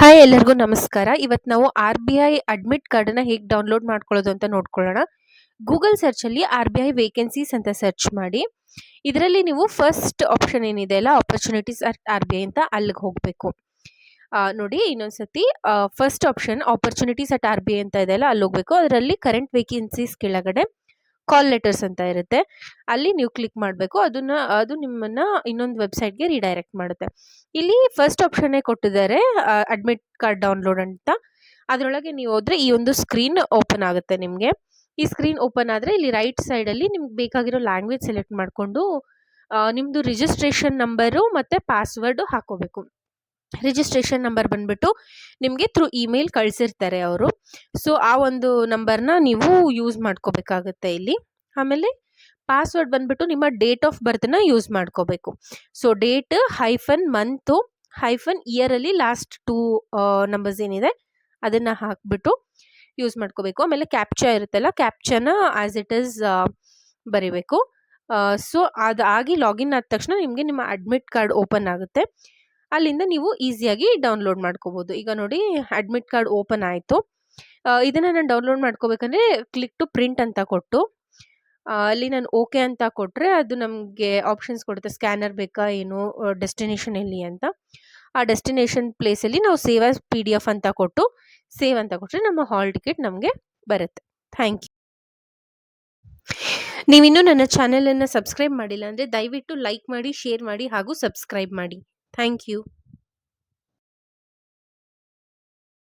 Hi ಎಲ್ಲರಿಗೂ ನಮಸ್ಕಾರ. ಇವತ್ತು ನಾವು RBI ಅಡ್ಮಿಟ್ ಕಾರ್ಡನ್ನ ಹೇಗೆ ಡೌನ್ಲೋಡ್ ಮಾಡ್ಕೊಳ್ಳೋದು ಅಂತ ನೋಡ್ಕೊಳ್ಳೋಣ. ಗೂಗಲ್ ಸರ್ಚಲ್ಲಿ RBI ವೇಕೆನ್ಸೀಸ್ ಅಂತ ಸರ್ಚ್ ಮಾಡಿ. ಇದರಲ್ಲಿ ನೀವು ಫಸ್ಟ್ ಆಪ್ಷನ್ ಏನಿದೆ ಅಲ್ಲ, ಆಪರ್ಚುನಿಟೀಸ್ ಅಟ್ RBI ಅಂತ ಅಲ್ಲಿಗೆ ಹೋಗಬೇಕು. ನೋಡಿ ಇನ್ನೊಂದ್ಸತಿ first option opportunities at RBI ಅಂತ ಇದೆ ಅಲ್ಲ, ಅಲ್ಲಿ ಹೋಗಬೇಕು. ಅದರಲ್ಲಿ ಕರೆಂಟ್ ವೇಕೆನ್ಸೀಸ್ ಕೆಳಗಡೆ ಕಾಲ್ ಲೆಟರ್ಸ್ ಅಂತ ಇರುತ್ತೆ, ಅಲ್ಲಿ ನೀವು ಕ್ಲಿಕ್ ಮಾಡಬೇಕು. ಅದು ನಿಮ್ಮನ್ನ ಇನ್ನೊಂದು ವೆಬ್ಸೈಟ್ಗೆ ರಿಡೈರೆಕ್ಟ್ ಮಾಡುತ್ತೆ. ಇಲ್ಲಿ ಫಸ್ಟ್ ಆಪ್ಷನ್ನೇ ಕೊಟ್ಟಿದ್ದಾರೆ, ಅಡ್ಮಿಟ್ ಕಾರ್ಡ್ ಡೌನ್ಲೋಡ್ ಅಂತ. ಅದರೊಳಗೆ ನೀವು ಹೋದ್ರೆ ಈ ಒಂದು ಸ್ಕ್ರೀನ್ ಓಪನ್ ಆಗುತ್ತೆ ನಿಮಗೆ. ಈ ಸ್ಕ್ರೀನ್ ಓಪನ್ ಆದರೆ ಇಲ್ಲಿ ರೈಟ್ ಸೈಡಲ್ಲಿ ನಿಮ್ಗೆ ಬೇಕಾಗಿರೋ ಲ್ಯಾಂಗ್ವೇಜ್ ಸೆಲೆಕ್ಟ್ ಮಾಡಿಕೊಂಡು ನಿಮ್ಮದು ರಿಜಿಸ್ಟ್ರೇಷನ್ ನಂಬರು ಮತ್ತು ಪಾಸ್ವರ್ಡು ಹಾಕೋಬೇಕು. ರಿಜಿಸ್ಟ್ರೇಷನ್ ನಂಬರ್ ಬಂದ್ಬಿಟ್ಟು ನಿಮಗೆ ಥ್ರೂ ಇಮೇಲ್ ಕಳಿಸಿರ್ತಾರೆ ಅವರು. ಸೊ ಆ ಒಂದು ನಂಬರ್ನ ನೀವು ಯೂಸ್ ಮಾಡ್ಕೋಬೇಕಾಗುತ್ತೆ ಇಲ್ಲಿ. ಆಮೇಲೆ ಪಾಸ್ವರ್ಡ್ ಬಂದ್ಬಿಟ್ಟು ನಿಮ್ಮ ಡೇಟ್ ಆಫ್ ಬರ್ತ್ನ ಯೂಸ್ ಮಾಡ್ಕೋಬೇಕು. So date hyphen month hyphen ಇಯರಲ್ಲಿ ಲಾಸ್ಟ್ 2 ನಂಬರ್ಸ್ ಏನಿದೆ ಅದನ್ನು ಹಾಕ್ಬಿಟ್ಟು ಯೂಸ್ ಮಾಡ್ಕೋಬೇಕು. ಆಮೇಲೆ ಕ್ಯಾಪ್ಚಾ ಇರುತ್ತಲ್ಲ, ಕ್ಯಾಪ್ಚಾನ ಆ್ಯಸ್ ಇಟ್ ಈಸ್ ಬರೀಬೇಕು. ಸೊ ಅದಾಗಿ ಲಾಗಿನ್ ಆದ ತಕ್ಷಣ ನಿಮಗೆ ನಿಮ್ಮ ಅಡ್ಮಿಟ್ ಕಾರ್ಡ್ ಓಪನ್ ಆಗುತ್ತೆ. ಅಲ್ಲಿಂದ ನೀವು ಈಸಿಯಾಗಿ ಡೌನ್ಲೋಡ್ ಮಾಡ್ಕೋಬೋದು. ಈಗ ನೋಡಿ ಅಡ್ಮಿಟ್ ಕಾರ್ಡ್ ಓಪನ್ ಆಯಿತು. ಇದನ್ನು ನಾನು ಡೌನ್ಲೋಡ್ ಮಾಡ್ಕೋಬೇಕಂದ್ರೆ ಕ್ಲಿಕ್ ಟು ಪ್ರಿಂಟ್ ಅಂತ ಕೊಟ್ಟು ಅಲ್ಲಿ ನಾನು ಓಕೆ ಅಂತ ಕೊಟ್ಟರೆ ಅದು ನಮಗೆ ಆಪ್ಷನ್ಸ್ ಕೊಡುತ್ತೆ. ಸ್ಕ್ಯಾನರ್ ಬೇಕಾ ಏನು, ಡೆಸ್ಟಿನೇಷನ್ ಎಲ್ಲಿ ಅಂತ. ಆ ಡೆಸ್ಟಿನೇಷನ್ ಪ್ಲೇಸಲ್ಲಿ ನಾವು ಸೇವ್ ಆಸ್ PDF ಅಂತ ಕೊಟ್ಟು ಸೇವ್ ಅಂತ ಕೊಟ್ಟರೆ ನಮ್ಮ ಹಾಲ್ ಟಿಕೆಟ್ ನಮಗೆ ಬರುತ್ತೆ. Thank you. ನೀವಿನ್ನೂ ನನ್ನ ಚಾನಲನ್ನು ಸಬ್ಸ್ಕ್ರೈಬ್ ಮಾಡಿಲ್ಲ ಅಂದರೆ ದಯವಿಟ್ಟು ಲೈಕ್ ಮಾಡಿ, ಶೇರ್ ಮಾಡಿ ಹಾಗೂ ಸಬ್ಸ್ಕ್ರೈಬ್ ಮಾಡಿ. Thank you.